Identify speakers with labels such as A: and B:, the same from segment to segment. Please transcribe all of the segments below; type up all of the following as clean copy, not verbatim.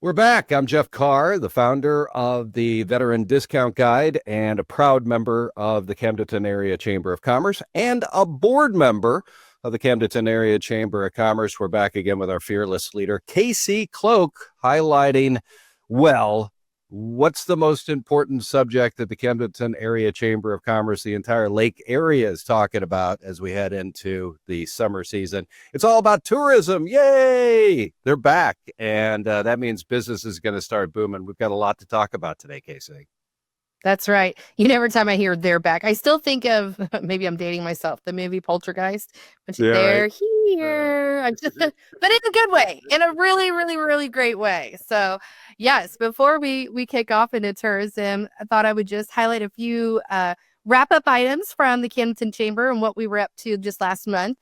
A: We're back. I'm Jeff Karr, the founder of the Veteran Discount Guide and a proud member of the Camdenton Area Chamber of Commerce and a board member of the Camdenton Area Chamber of Commerce. We're back again with our fearless leader, Casey Cloke, highlighting, well, what's the most important subject that the Camdenton Area Chamber of Commerce, the entire lake area, is talking about as we head into the summer season? It's all about tourism. Yay! They're back. And that means business is going to start booming. We've got a lot to talk about today, Casey.
B: That's right. Every time I hear they're back, I still think of, maybe I'm dating myself, the movie Poltergeist, which
A: Yeah,
B: they're
A: right.
B: here. But in a good way, in a really, really, really great way. So yes, before we kick off into tourism, I thought I would just highlight a few wrap-up items from the Camdenton Chamber and what we were up to just last month.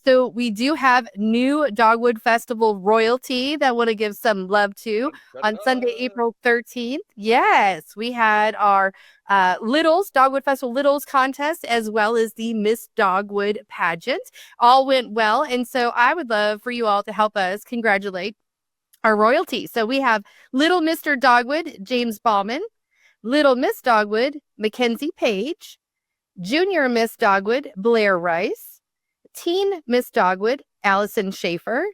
B: So we do have new Dogwood Festival royalty that I want to give some love to on Sunday, April 13th. Yes, we had our Dogwood Festival Littles contest, as well as the Miss Dogwood pageant. All went well. And so I would love for you all to help us congratulate our royalty. So we have Little Mr. Dogwood, James Bauman; Little Miss Dogwood, Mackenzie Page; Junior Miss Dogwood, Blair Rice; Teen Miss Dogwood, Allison Schaefer;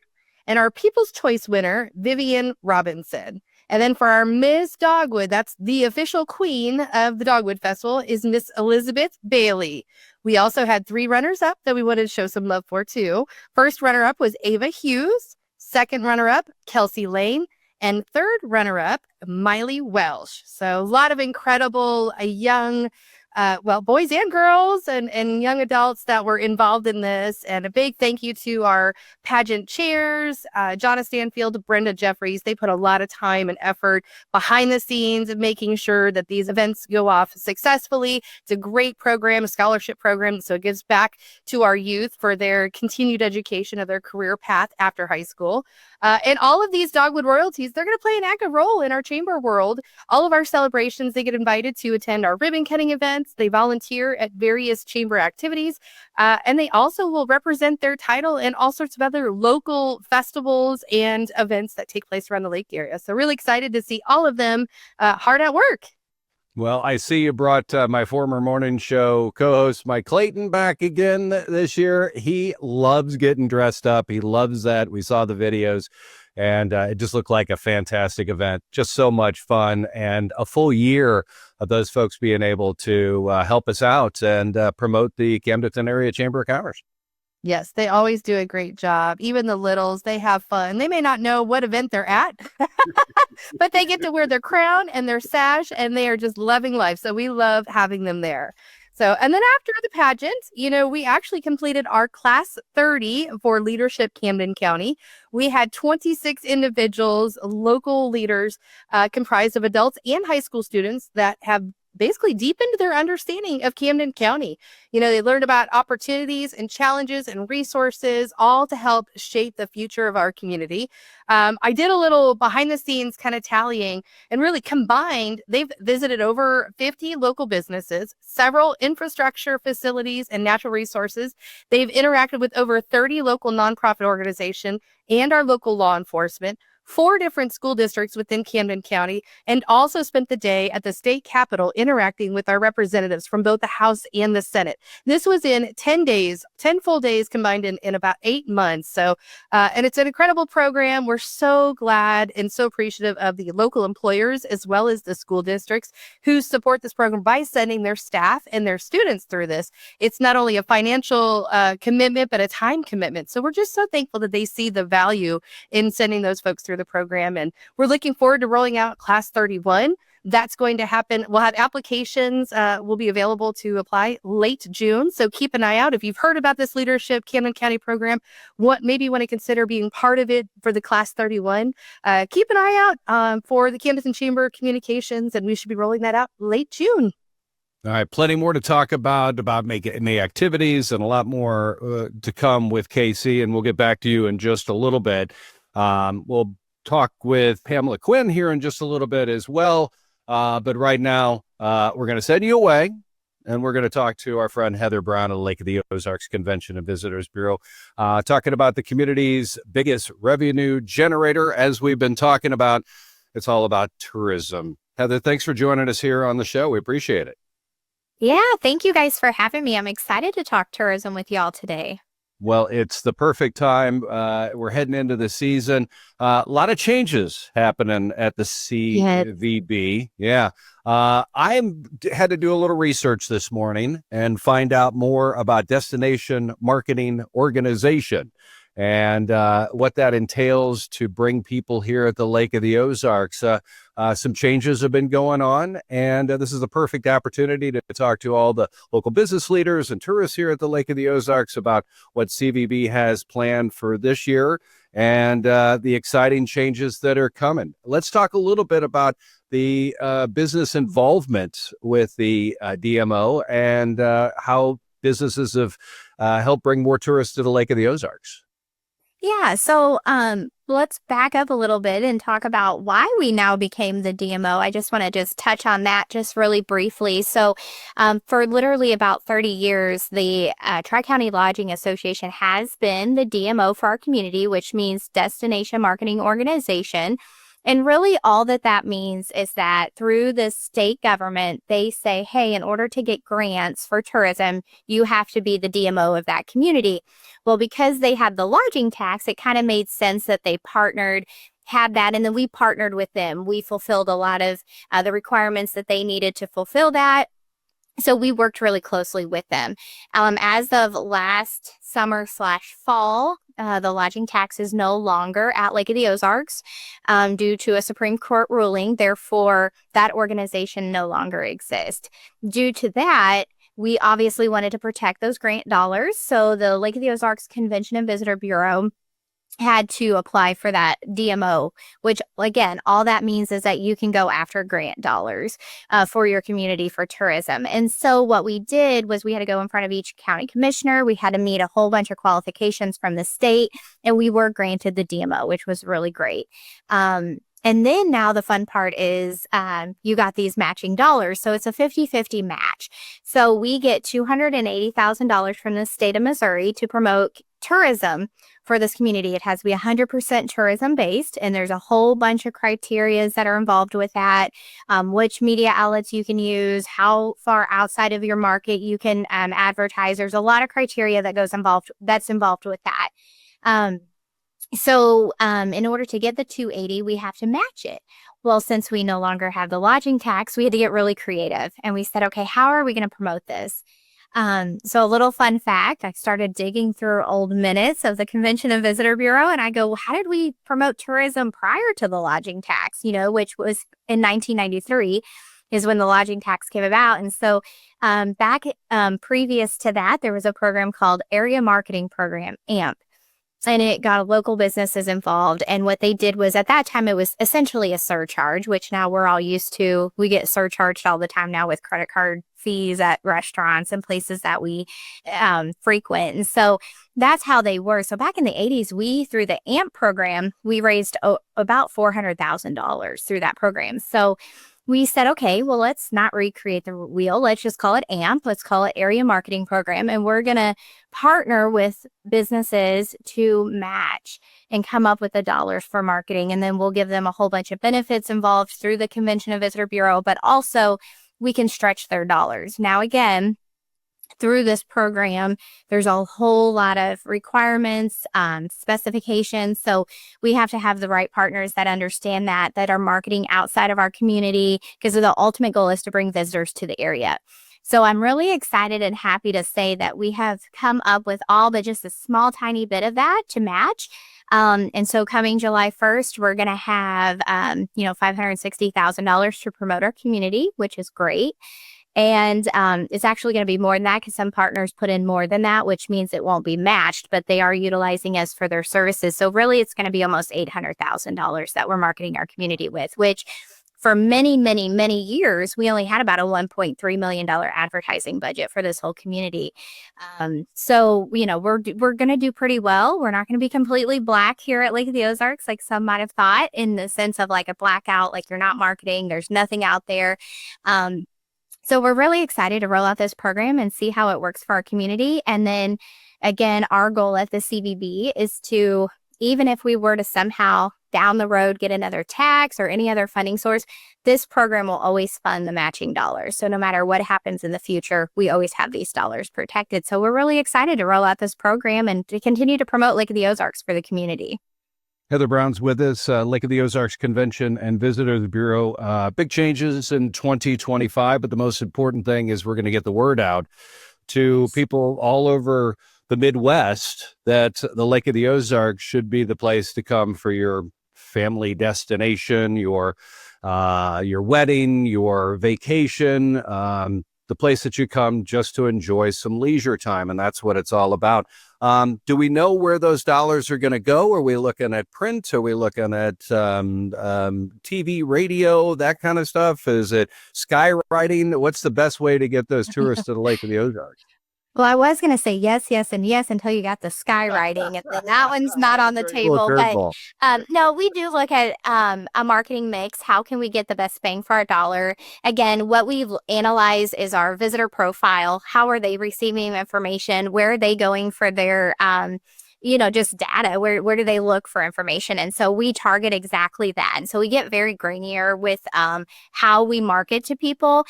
B: and our People's Choice winner, Vivian Robinson. And then for our Miss Dogwood, that's the official queen of the Dogwood Festival, is Miss Elizabeth Bailey. We also had 3 runners-up that we wanted to show some love for, too. First runner-up was Ava Hughes. Second runner-up, Kelsey Lane. And third runner-up, Miley Welsh. So a lot of incredible young, boys and girls and young adults that were involved in this. And a big thank you to our pageant chairs, Jonna Stanfield, Brenda Jeffries. They put a lot of time and effort behind the scenes of making sure that these events go off successfully. It's a great program, a scholarship program. So it gives back to our youth for their continued education of their career path after high school. And all of these Dogwood royalties, they're going to play an active role in our chamber world. All of our celebrations, they get invited to attend our ribbon cutting events. They volunteer at various chamber activities. And they also will represent their title in all sorts of other local festivals and events that take place around the lake area. So really excited to see all of them hard at work.
A: Well, I see you brought my former morning show co-host, Mike Clayton, back again this year. He loves getting dressed up. He loves that. We saw the videos, and it just looked like a fantastic event. Just so much fun, and a full year of those folks being able to help us out and promote the Camdenton Area Chamber of Commerce.
B: Yes, they always do a great job. Even the littles, they have fun. They may not know what event they're at, but they get to wear their crown and their sash, and they are just loving life. So we love having them there. So, and then after the pageant, we actually completed our Class 30 for Leadership Camden County. We had 26 individuals, local leaders, comprised of adults and high school students that have basically deepened their understanding of Camden County. They learned about opportunities and challenges and resources, all to help shape the future of our community. I did a little behind the scenes kind of tallying, and really combined, they've visited over 50 local businesses, several infrastructure facilities and natural resources. They've interacted with over 30 local nonprofit organizations and our local law enforcement, 4 different school districts within Camden County, and also spent the day at the state capitol interacting with our representatives from both the House and the Senate. This was in 10 days, 10 full days combined in about 8 months. So, and it's an incredible program. We're so glad and so appreciative of the local employers as well as the school districts who support this program by sending their staff and their students through this. It's not only a financial commitment, but a time commitment. So we're just so thankful that they see the value in sending those folks through the program. And we're looking forward to rolling out Class 31. That's going to happen. We'll have applications will be available to apply late June. So keep an eye out. If you've heard about this Leadership Camden County program, maybe you want to consider being part of it for the Class 31. Keep an eye out for the Camdenton Chamber of Communications, and we should be rolling that out late June.
A: All right, plenty more to talk about making the activities, and a lot more to come with Casey, and we'll get back to you in just a little bit. We'll talk with Pamela Quinn here in just a little bit as well. But right now, we're going to send you away and we're going to talk to our friend Heather Brown of the Lake of the Ozarks Convention and Visitors Bureau, talking about the community's biggest revenue generator. As we've been talking about, it's all about tourism. Heather, thanks for joining us here on the show. We appreciate it.
B: Yeah, thank you guys for having me. I'm excited to talk tourism with y'all today.
A: Well, it's the perfect time. We're heading into the season. A lot of changes happening at the CVB. Yeah. I had to do a little research this morning and find out more about Destination Marketing Organization and what that entails to bring people here at the Lake of the Ozarks. Some changes have been going on, and this is the perfect opportunity to talk to all the local business leaders and tourists here at the Lake of the Ozarks about what CVB has planned for this year and the exciting changes that are coming. Let's talk a little bit about the business involvement with the DMO and how businesses have helped bring more tourists to the Lake of the Ozarks.
B: Yeah, so let's back up a little bit and talk about why we now became the DMO. I just want to touch on that just really briefly. So for literally about 30 years, the Tri-County Lodging Association has been the DMO for our community, which means Destination Marketing Organization. And really all that means is that through the state government, they say, hey, in order to get grants for tourism, you have to be the DMO of that community. Well, because they had the lodging tax, it kind of made sense that they had that, and then we partnered with them. We fulfilled a lot of the requirements that they needed to fulfill that. So we worked really closely with them. As of last summer/fall, the lodging tax is no longer at Lake of the Ozarks due to a Supreme Court ruling. Therefore, that organization no longer exists. Due to that, we obviously wanted to protect those grant dollars. So the Lake of the Ozarks Convention and Visitor Bureau had to apply for that DMO, which again, all that means is that you can go after grant dollars for your community for tourism. And so what we did was we had to go in front of each county commissioner. We had to meet a whole bunch of qualifications from the state, and we were granted the DMO, which was really great. And then now the fun part is you got these matching dollars. So it's a 50-50 match. So we get $280,000 from the state of Missouri to promote tourism for this community. It has to be 100% tourism based, and there's a whole bunch of criteria that are involved with that, which media outlets you can use, how far outside of your market you can advertise. There's a lot of criteria that's involved with that. So in order to get the 280, we have to match it. Well, since we no longer have the lodging tax, we had to get really creative. And we said, okay, how are we going to promote this? So a little fun fact, I started digging through old minutes of the Convention and Visitor Bureau, and I go, well, how did we promote tourism prior to the lodging tax, which was in 1993 is when the lodging tax came about. And so back previous to that, there was a program called Area Marketing Program, AMP. And it got local businesses involved. And what they did was at that time, it was essentially a surcharge, which now we're all used to. We get surcharged all the time now with credit card fees at restaurants and places that we frequent. And so that's how they were. So back in the 80s, through the AMP program, we raised about $400,000 through that program. So we said, okay, well, let's not recreate the wheel. Let's just call it AMP. Let's call it Area Marketing Program. And we're going to partner with businesses to match and come up with the dollars for marketing. And then we'll give them a whole bunch of benefits involved through the Convention and Visitor Bureau, but also we can stretch their dollars. Now, again, through this program, there's a whole lot of requirements, specifications. So we have to have the right partners that understand that are marketing outside of our community, because the ultimate goal is to bring visitors to the area. So I'm really excited and happy to say that we have come up with all but just a small, tiny bit of that to match. And so coming July 1st, we're going to have, $560,000 to promote our community, which is great. And it's actually going to be more than that because some partners put in more than that, which means it won't be matched, but they are utilizing us for their services. So really, it's going to be almost $800,000 that we're marketing our community with, which for many, many, many years, we only had about a $1.3 million advertising budget for this whole community. So, we're going to do pretty well. We're not going to be completely black here at Lake of the Ozarks, like some might have thought, in the sense of like a blackout, like you're not marketing, there's nothing out there.
C: So we're really excited to roll out this program and see how it works for our community. And then again, our goal at the CVB is to, even if we were to somehow down the road get another tax or any other funding source, this program will always fund the matching dollars. So no matter what happens in the future, we always have these dollars protected. So we're really excited to roll out this program and to continue to promote Lake of the Ozarks for the community.
A: Heather Brown's with us, Lake of the Ozarks Convention and Visitors Bureau. Big changes in 2025, but the most important thing is we're going to get the word out to people all over the Midwest that the Lake of the Ozarks should be the place to come for your family destination, your wedding, your vacation, the place that you come just to enjoy some leisure time. And that's what it's all about. Do we know where those dollars are going to go? Are we looking at print? Are we looking at TV, radio, that kind of stuff? Is it skywriting? What's the best way to get those tourists to the Lake of the Ozarks?
C: Well, I was going to say yes, yes, and yes until you got the skywriting, and then that one's not on the table. But no, we do look at a marketing mix. How can we get the best bang for our dollar? Again, what we've analyzed is our visitor profile. How are they receiving information? Where are they going for their just data? Where do they look for information? And so we target exactly that. And so we get very grainier with how we market to people.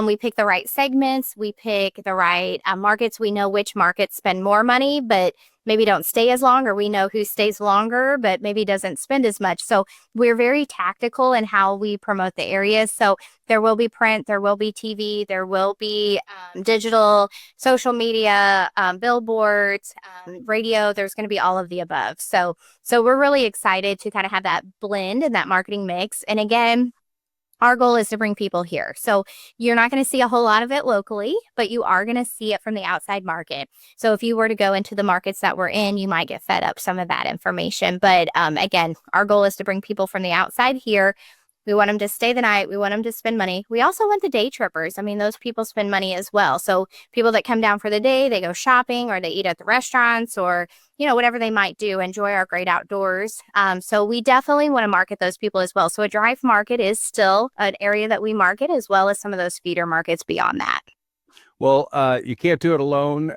C: We pick the right segments. We pick the right markets. We know which markets spend more money, but maybe don't stay as long, or we know who stays longer, but maybe doesn't spend as much. So we're very tactical in how we promote the areas. So there will be print, there will be TV, there will be digital, social media, billboards, radio. There's going to be all of the above. So we're really excited to kind of have that blend and that marketing mix. And again, our goal is to bring people here. So you're not going to see a whole lot of it locally, but you are going to see it from the outside market. So if you were to go into the markets that we're in, you might get fed up some of that information. But again, our goal is to bring people from the outside here. We want them to stay the night. We want them to spend money. We also want the day trippers. I mean, those people spend money as well. So people that come down for the day, they go shopping or they eat at the restaurants or, whatever they might do, enjoy our great outdoors. So we definitely want to market those people as well. So a drive market is still an area that we market, as well as some of those feeder markets beyond that.
A: Well, you can't do it alone.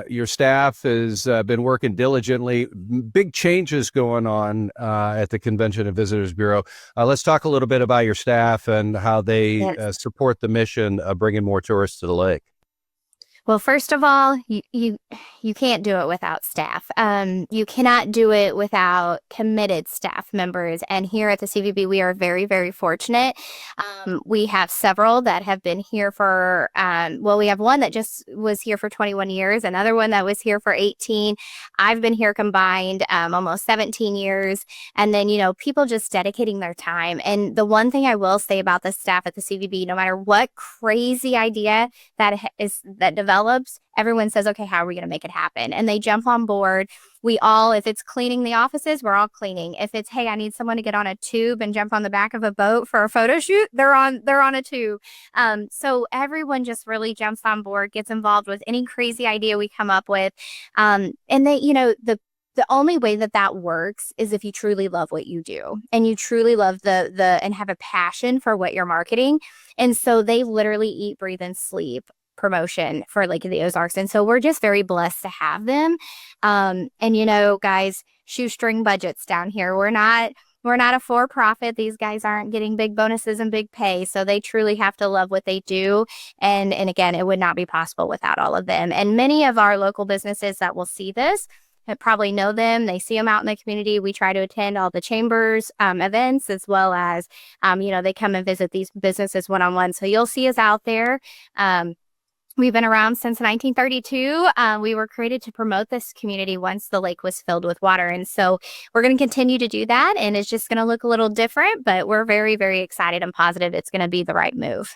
A: Your staff has been working diligently. Big changes going on at the Convention and Visitors Bureau. Let's talk a little bit about your staff and how they support the mission of bringing more tourists to the lake.
C: Well, first of all, you can't do it without staff. You cannot do it without committed staff members. And here at the CVB, we are very, very fortunate. We have several that have been here for, we have one that just was here for 21 years, another one that was here for 18. I've been here combined almost 17 years. And then, people just dedicating their time. And the one thing I will say about the staff at the CVB, no matter what crazy idea that develops, everyone says, okay, how are we going to make it happen? And they jump on board. If it's cleaning the offices, we're all cleaning. If it's, hey, I need someone to get on a tube and jump on the back of a boat for a photo shoot, they're on a tube. So everyone just really jumps on board, gets involved with any crazy idea we come up with. And they, the only way that works is if you truly love what you do and you truly love and have a passion for what you're marketing. And so they literally eat, breathe, and sleep promotion for Lake of the Ozarks. And so we're just very blessed to have them. And guys, shoestring budgets down here. We're not a for-profit. These guys aren't getting big bonuses and big pay. So they truly have to love what they do. And again, it would not be possible without all of them. And many of our local businesses that will see this probably know them. They see them out in the community. We try to attend all the chambers events, as well as, they come and visit these businesses one-on-one. So you'll see us out there. We've been around since 1932. We were created to promote this community once the lake was filled with water. And so we're going to continue to do that. And it's just going to look a little different, but we're very, very excited and positive it's going to be the right move.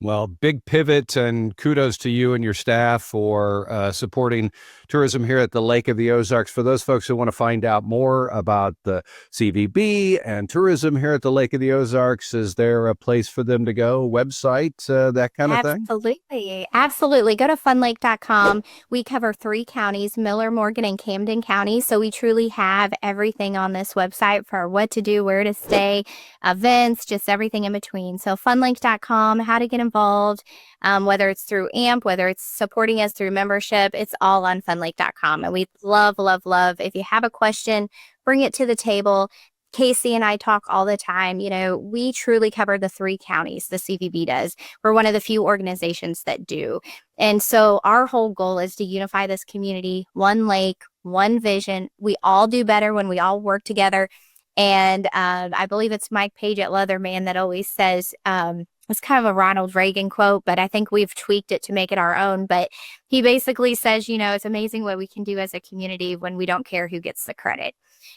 A: Well, big pivot, and kudos to you and your staff for supporting tourism here at the Lake of the Ozarks. For those folks who want to find out more about the CVB and tourism here at the Lake of the Ozarks, is there a place for them to go, website, that kind of thing?
C: Absolutely. Go to funlake.com. We cover 3 counties, Miller, Morgan, and Camden County. So we truly have everything on this website for what to do, where to stay, events, just everything in between. So funlake.com, how to get involved, whether it's through AMP, whether it's supporting us through membership. It's all on funlake.com. And we love, love, love. If you have a question, bring it to the table. Casey and I talk all the time. We truly cover the 3 counties, the CVB does. We're one of the few organizations that do. And so our whole goal is to unify this community, one lake, one vision. We all do better when we all work together. And I believe it's Mike Page at Leatherman that always says, it's kind of a Ronald Reagan quote, but I think we've tweaked it to make it our own. But he basically says, it's amazing what we can do as a community when we don't care who gets the credit.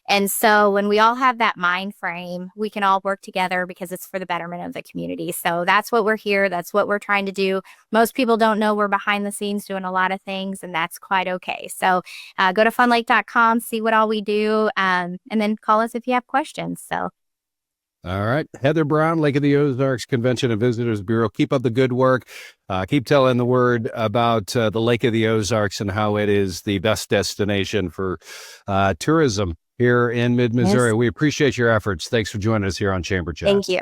C: And so when we all have that mind frame, we can all work together because it's for the betterment of the community. So that's what we're here. That's what we're trying to do. Most people don't know we're behind the scenes doing a lot of things, and that's quite okay. So go to funlake.com, see what all we do, and then call us if you have questions. So.
A: All right. Heather Brown, Lake of the Ozarks Convention and Visitors Bureau. Keep up the good work. Keep telling the word about the Lake of the Ozarks and how it is the best destination for tourism here in mid-Missouri. Yes. We appreciate your efforts. Thanks for joining us here on Chamber Chat.
C: Thank you.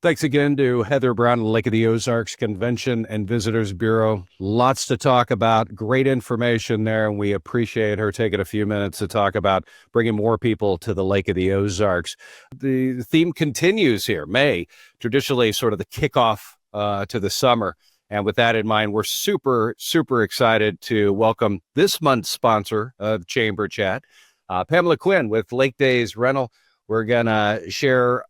A: Thanks again to Heather Brown, Lake of the Ozarks Convention and Visitors Bureau. Lots to talk about, great information there, and we appreciate her taking a few minutes to talk about bringing more people to the Lake of the Ozarks. The theme continues here, May, traditionally sort of the kickoff to the summer. And with that in mind, we're super, super excited to welcome this month's sponsor of Chamber Chat, Pamela Quinn with Lake Days Rental. We're going to share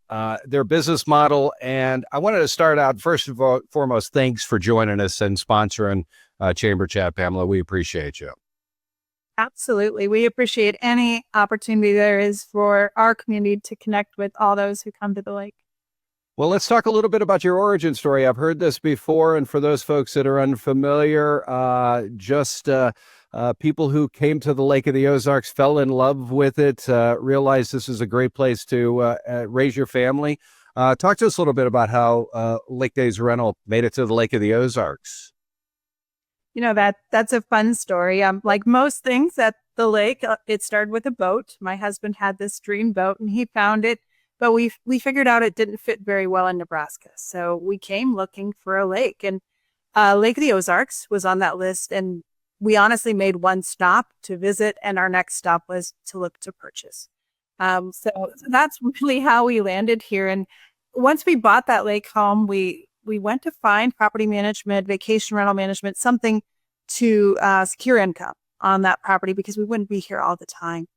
A: their business model. And I wanted to start out, first of all, foremost, thanks for joining us and sponsoring Chamber Chat, Pamela. We appreciate you.
D: Absolutely. We appreciate any opportunity there is for our community to connect with all those who come to the lake.
A: Well, let's talk a little bit about your origin story. I've heard this before. And for those folks that are unfamiliar, people who came to the Lake of the Ozarks, fell in love with it, realized this is a great place to raise your family. Talk to us a little bit about how Lake Days Rental made it to the Lake of the Ozarks.
D: That's a fun story. Like most things at the lake, it started with a boat. My husband had this dream boat and he found it, but we figured out it didn't fit very well in Nebraska. So we came looking for a lake, and Lake of the Ozarks was on that list. And we honestly made one stop to visit, and our next stop was to look to purchase. So that's really how we landed here. And once we bought that lake home, we went to find property management, vacation rental management, something to secure income on that property because we wouldn't be here all the time.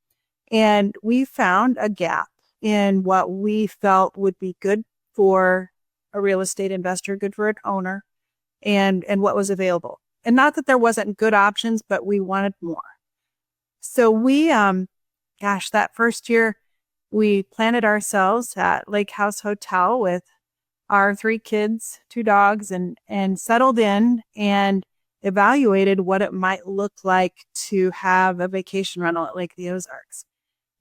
D: And we found a gap in what we felt would be good for a real estate investor, good for an owner, and what was available. And not that there wasn't good options, but we wanted more. So we, that first year, we planted ourselves at Lake House Hotel with our 3 kids, 2 dogs, and settled in and evaluated what it might look like to have a vacation rental at Lake of the Ozarks.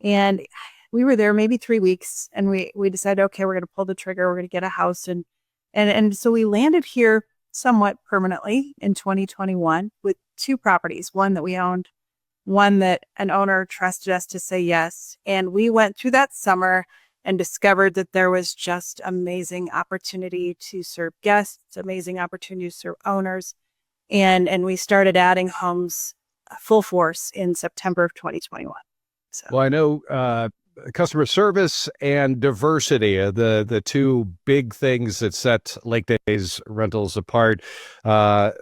D: And we were there maybe 3 weeks, and we decided, okay, we're going to pull the trigger. We're going to get a house. And so we landed here somewhat permanently in 2021 with 2 properties, one that we owned, one that an owner trusted us to say yes. And we went through that summer and discovered that there was just amazing opportunity to serve guests, amazing opportunity to serve owners. And we started adding homes full force in September of 2021. So.
A: Well, I know customer service and diversity are the 2 big things that set Lake Days Rentals apart.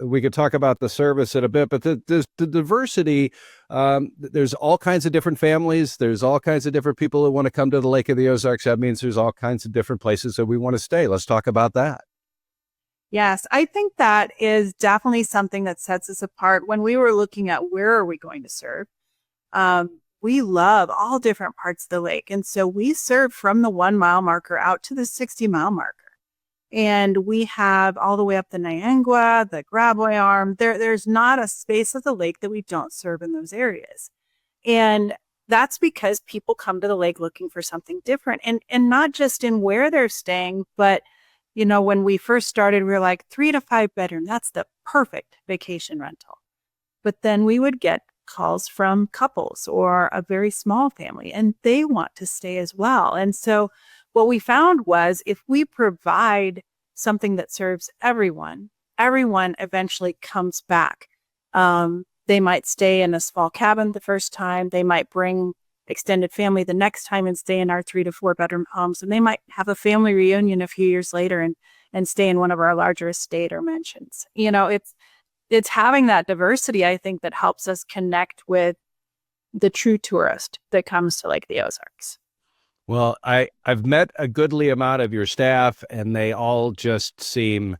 A: We could talk about the service in a bit, but the diversity, there's all kinds of different families. There's all kinds of different people that want to come to the Lake of the Ozarks. That means there's all kinds of different places that we want to stay. Let's talk about that.
D: Yes, I think that is definitely something that sets us apart. When we were looking at where are we going to serve, we love all different parts of the lake. And so we serve from the 1 mile marker out to the 60-mile marker. And we have all the way up the Niangua, the Graboy Arm. There's not a space of the lake that we don't serve in those areas. And that's because people come to the lake looking for something different. And not just in where they're staying, but when we first started, we were like 3 to 5 bedroom. That's the perfect vacation rental. But then we would get calls from couples or a very small family, and they want to stay as well. And so what we found was if we provide something that serves everyone, everyone eventually comes back. They might stay in a small cabin the first time. They might bring extended family the next time and stay in our 3 to 4 bedroom homes. And they might have a family reunion a few years later and stay in one of our larger estate or mansions. It's having that diversity, I think, that helps us connect with the true tourist that comes to Lake of the Ozarks.
A: Well, I've met a goodly amount of your staff, and they all just seem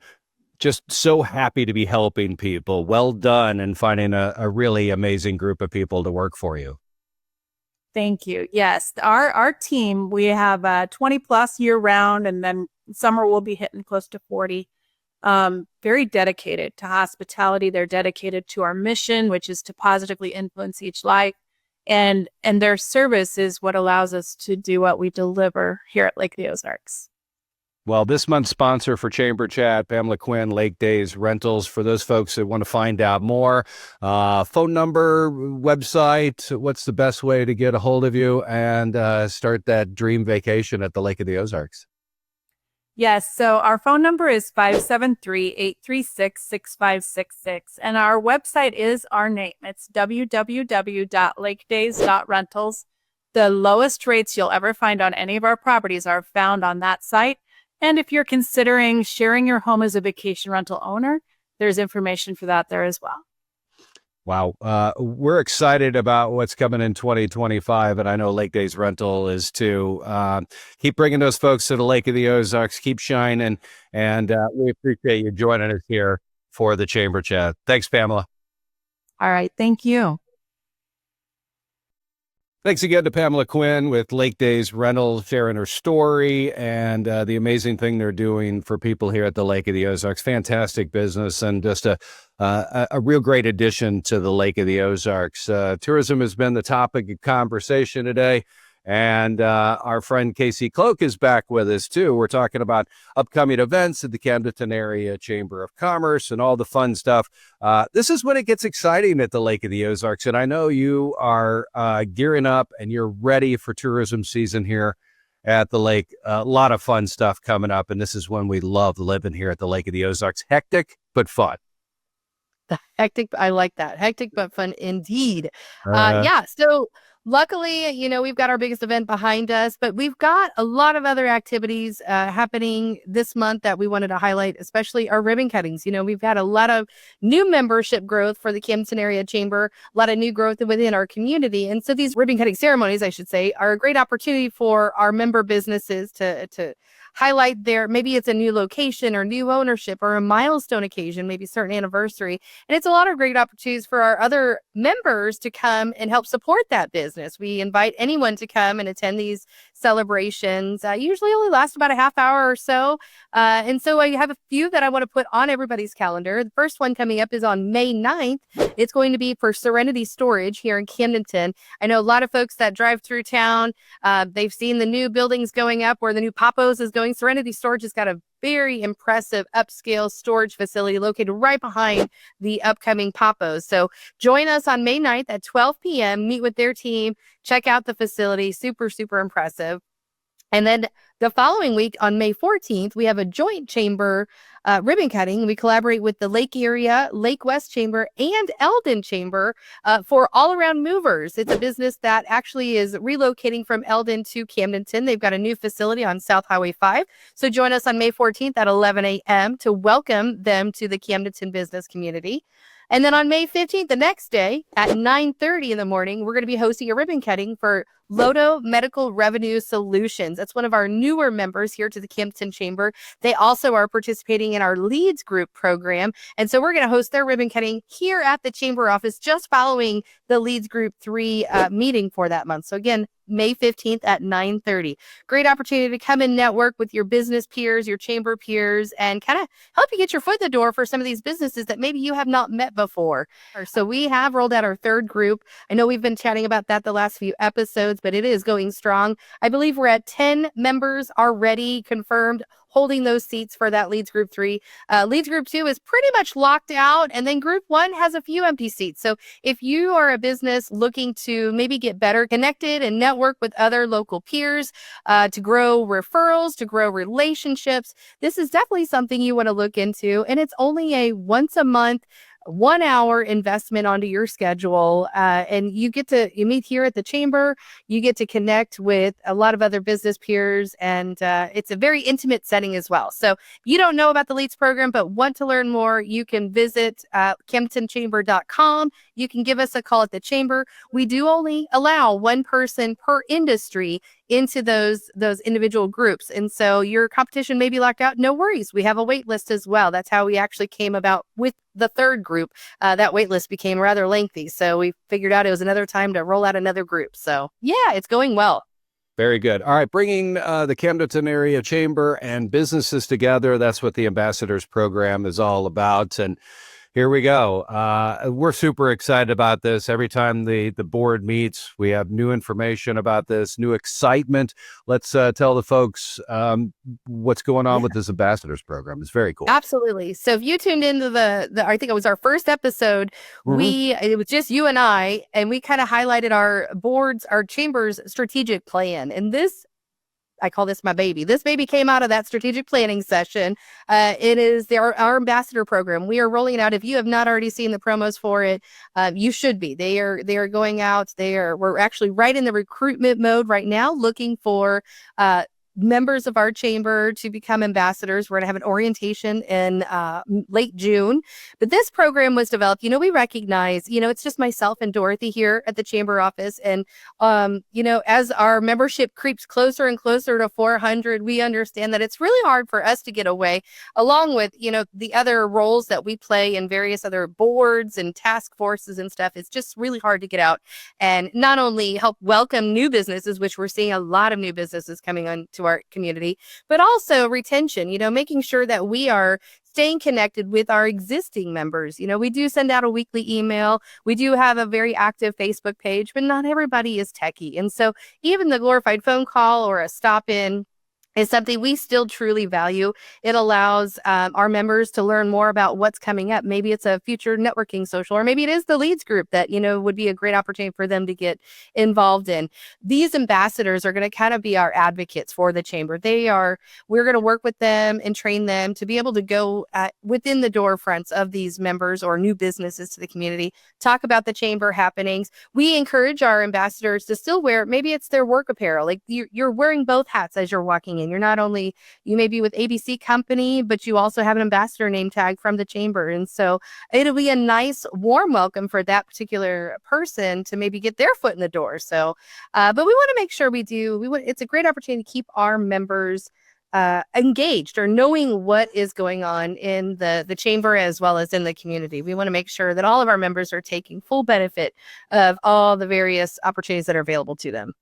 A: just so happy to be helping people. Well done in finding a really amazing group of people to work for you.
D: Thank you. Yes, our team, we have 20 plus year round, and then summer we'll be hitting close to 40. Very dedicated to hospitality. They're dedicated to our mission, which is to positively influence each life. And their service is what allows us to do what we deliver here at Lake of the Ozarks.
A: Well, this month's sponsor for Chamber Chat, Pamela Quinn, Lake Days Rentals. For those folks that want to find out more, phone number, website, what's the best way to get a hold of you and start that dream vacation at the Lake of the Ozarks?
D: Yes, so our phone number is 573-836-6566, and our website is our name. It's www.lakedays.rentals. The lowest rates you'll ever find on any of our properties are found on that site. And if you're considering sharing your home as a vacation rental owner, there's information for that there as well.
A: Wow. We're excited about what's coming in 2025, and I know Lake Days Rental is too. Keep bringing those folks to the Lake of the Ozarks. Keep shining, and we appreciate you joining us here for the Chamber Chat. Thanks, Pamela.
D: All right. Thank you.
A: Thanks again to Pamela Quinn with Lake Days Rental, sharing her story and the amazing thing they're doing for people here at the Lake of the Ozarks. Fantastic business and just a real great addition to the Lake of the Ozarks. Tourism has been the topic of conversation today. And our friend Casey Cloke is back with us, too. We're talking about upcoming events at the Camdenton Area Chamber of Commerce and all the fun stuff. This is when it gets exciting at the Lake of the Ozarks. And I know you are gearing up and you're ready for tourism season here at the lake. A lot of fun stuff coming up. And this is when we love living here at the Lake of the Ozarks. Hectic, but fun.
B: I like that. Hectic, but fun indeed. So luckily, we've got our biggest event behind us, but we've got a lot of other activities happening this month that we wanted to highlight, especially our ribbon cuttings. We've had a lot of new membership growth for the Camdenton Area Chamber, a lot of new growth within our community. And so these ribbon cutting ceremonies, I should say, are a great opportunity for our member businesses to highlight maybe it's a new location or new ownership or a milestone occasion, maybe a certain anniversary. And it's a lot of great opportunities for our other members to come and help support that business. We invite anyone to come and attend these celebrations. Usually only last about a half hour or so. And so I have a few that I want to put on everybody's calendar. The first one coming up is on May 9th. It's going to be for Serenity Storage here in Camdenton. I know a lot of folks that drive through town, they've seen the new buildings going up where the new Papos is going. Serenity Storage has got a very impressive upscale storage facility located right behind the upcoming Papos. So join us on May 9th at 12 p.m. Meet with their team. Check out the facility. Super, super impressive. And then the following week on May 14th, we have a joint chamber ribbon cutting. We collaborate with the Lake Area, Lake West Chamber, and Eldon Chamber for All Around Movers. It's a business that actually is relocating from Eldon to Camdenton. They've got a new facility on South Highway 5. So join us on May 14th at 11 a.m. to welcome them to the Camdenton business community. And then on May 15th, the next day at 9:30 in the morning, we're going to be hosting a ribbon cutting for Lodo Medical Revenue Solutions. That's one of our newer members here to the Camdenton Chamber. They also are participating in our Leads Group program. And so we're going to host their ribbon cutting here at the Chamber office just following the Leads Group 3 meeting for that month. So again, May 15th at 9:30. Great opportunity to come and network with your business peers, your chamber peers, and kind of help you get your foot in the door for some of these businesses that maybe you have not met before. So we have rolled out our third group. I know we've been chatting about that the last few episodes, but it is going strong. I believe we're at 10 members already confirmed holding those seats for that Leads Group 3. Leads Group 2 is pretty much locked out, and then Group 1 has a few empty seats. So if you are a business looking to maybe get better connected and network with other local peers, to grow referrals, to grow relationships, this is definitely something you want to look into. And it's only a once a month, 1 hour investment onto your schedule. And you meet here at the chamber, you get to connect with a lot of other business peers, and it's a very intimate setting as well. So if you don't know about the LEADS program, but want to learn more, you can visit camdentonchamber.com. You can give us a call at the chamber. We do only allow one person per industry into those individual groups. And so your competition may be locked out. No worries. We have a wait list as well. That's how we actually came about with the third group. That wait list became rather lengthy. So we figured out it was another time to roll out another group. So yeah, it's going well.
A: Very good. All right. Bringing the Camdenton Area Chamber and businesses together. That's what the Ambassadors Program is all about. And here we go. We're super excited about this. Every time the board meets, we have new information about this, new excitement. Let's tell the folks what's going on with this Ambassadors Program. It's very cool.
B: Absolutely. So if you tuned into the I think it was our first episode, it was just you and I, and we kind of highlighted our chamber's strategic plan. And I call this my baby. This baby came out of that strategic planning session. It is our ambassador program. We are rolling it out. If you have not already seen the promos for it, you should be. They are going out. We're actually right in the recruitment mode right now, looking for members of our chamber to become ambassadors. We're going to have an orientation in late June. But this program was developed, we recognize, it's just myself and Dorothy here at the chamber office. And, as our membership creeps closer and closer to 400, we understand that it's really hard for us to get away, along with, the other roles that we play in various other boards and task forces and stuff. It's just really hard to get out and not only help welcome new businesses, which we're seeing a lot of new businesses coming on to our community, but also retention, making sure that we are staying connected with our existing members. We do send out a weekly email. We do have a very active Facebook page, but not everybody is techie. And so even the glorified phone call or a stop in is something we still truly value. It allows our members to learn more about what's coming up. Maybe it's a future networking social, or maybe it is the Leads group that, would be a great opportunity for them to get involved in. These ambassadors are going to kind of be our advocates for the chamber. We're going to work with them and train them to be able to go within the door fronts of these members or new businesses to the community, talk about the chamber happenings. We encourage our ambassadors to still wear, maybe it's their work apparel, like you're wearing both hats as you're walking in. You may be with ABC Company, but you also have an ambassador name tag from the chamber. And so it'll be a nice, warm welcome for that particular person to maybe get their foot in the door. So, but we want to make sure it's a great opportunity to keep our members engaged or knowing what is going on in the chamber as well as in the community. We want to make sure that all of our members are taking full benefit of all the various opportunities that are available to them.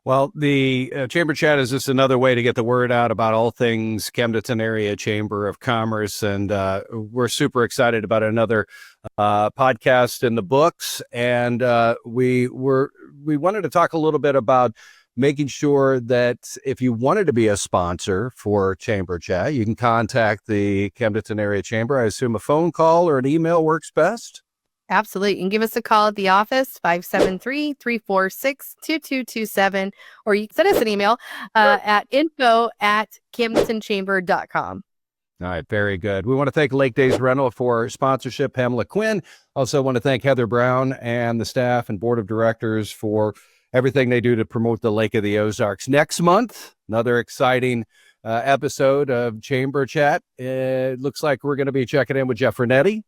A: Well, the Chamber Chat is just another way to get the word out about all things Camdenton Area Chamber of Commerce. And we're super excited about another podcast in the books. And we wanted to talk a little bit about making sure that if you wanted to be a sponsor for Chamber Chat, you can contact the Camdenton Area Chamber. I assume a phone call or an email works best.
B: Absolutely. You can give us a call at the office, 573-346-2227, or you can send us an email at info@camdentonchamber.com.
A: All right. Very good. We want to thank Lake Days Rental for sponsorship, Pamela Quinn. Also want to thank Heather Brown and the staff and board of directors for everything they do to promote the Lake of the Ozarks. Next month, another exciting episode of Chamber Chat. It looks like we're going to be checking in with Jeff Renetti,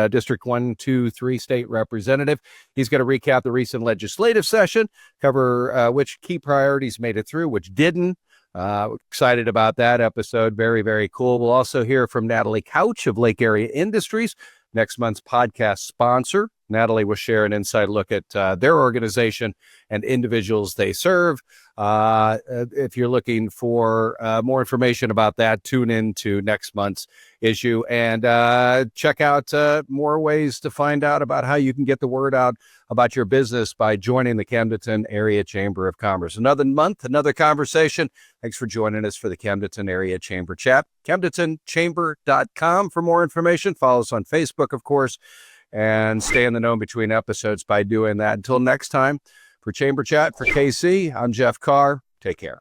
A: District 1, 2, 3 state representative. He's going to recap the recent legislative session, cover which key priorities made it through, which didn't. Excited about that episode. Very, very cool. We'll also hear from Natalie Couch of Lake Area Industries, next month's podcast sponsor. Natalie will share an inside look at their organization and individuals they serve. If you're looking for more information about that, tune in to next month's issue and check out more ways to find out about how you can get the word out about your business by joining the Camdenton Area Chamber of Commerce. Another month, another conversation. Thanks for joining us for the Camdenton Area Chamber Chat. CamdentonChamber.com for more information. Follow us on Facebook, of course, and stay in the know between episodes by doing that. Until next time, for Chamber Chat, for KC, I'm Jeff Karr. Take care.